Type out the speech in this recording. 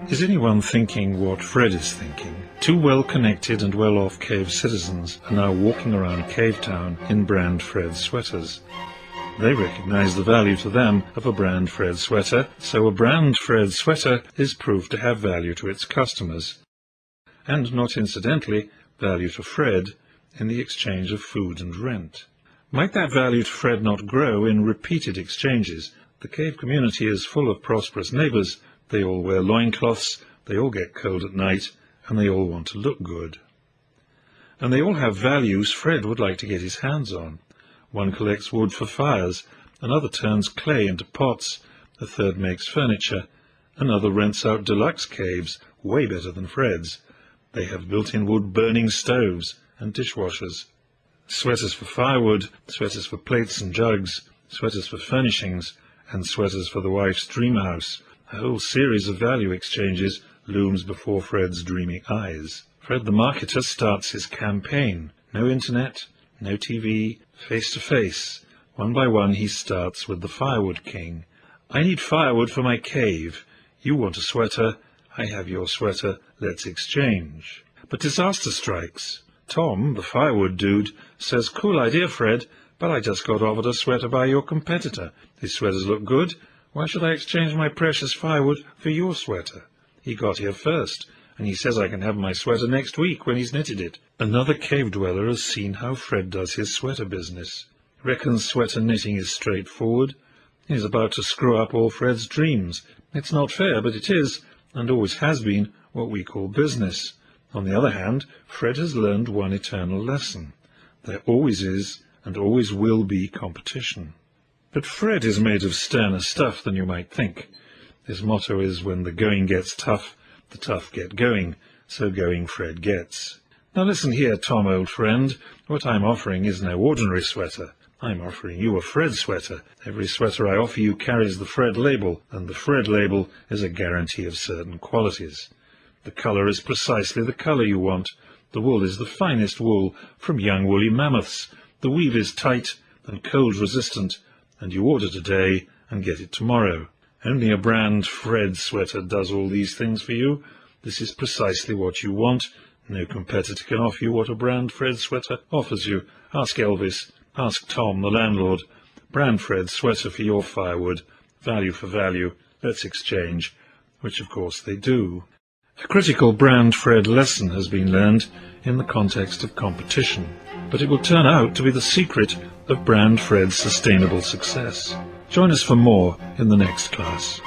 Is anyone thinking what Fred is thinking? Two well-connected and well-off cave citizens are now walking around Cave Town in brand Fred sweaters. They recognize the value to them of a brand Fred sweater, so a brand Fred sweater is proved to have value to its customers, and not incidentally, value to Fred in the exchange of food and rent. Might that value to Fred not grow in repeated exchanges? The cave community is full of prosperous neighbors. They all wear loincloths, they all get cold at night, and they all want to look good. And they all have values Fred would like to get his hands on. One collects wood for fires, another turns clay into pots, a third makes furniture, another rents out deluxe caves, way better than Fred's. They have built-in wood-burning stoves and dishwashers. Sweaters for firewood, sweaters for plates and jugs, sweaters for furnishings, and sweaters for the wife's dream house. A whole series of value exchanges looms before Fred's dreamy eyes. Fred the marketer starts his campaign. No internet, no TV, face-to-face. One by one he starts with the Firewood King. I need firewood for my cave. You want a sweater, I have your sweater, let's exchange. But disaster strikes. Tom, the firewood dude, says, cool idea, Fred, but I just got offered a sweater by your competitor. These sweaters look good. Why should I exchange my precious firewood for your sweater? He got here first, and he says I can have my sweater next week when he's knitted it. Another cave dweller has seen how Fred does his sweater business. Reckons sweater knitting is straightforward. He's about to screw up all Fred's dreams. It's not fair, but it is, and always has been, what we call business. On the other hand, Fred has learned one eternal lesson. There always is, and always will be, competition. But Fred is made of sterner stuff than you might think. His motto is, when the going gets tough, the tough get going, so going Fred gets. Now listen here, Tom, old friend, what I'm offering is no ordinary sweater. I'm offering you a Fred sweater. Every sweater I offer you carries the Fred label, and the Fred label is a guarantee of certain qualities. The colour is precisely the colour you want. The wool is the finest wool from young woolly mammoths. The weave is tight and cold-resistant, and you order today and get it tomorrow. Only a brand Fred sweater does all these things for you. This is precisely what you want. No competitor can offer you what a brand Fred sweater offers you. Ask Elvis. Ask Tom, the landlord. Brand Fred sweater for your firewood. Value for value. Let's exchange. Which, of course, they do. A critical brand Fred lesson has been learned in the context of competition, but it will turn out to be the secret of brand Fred's sustainable success. Join us for more in the next class.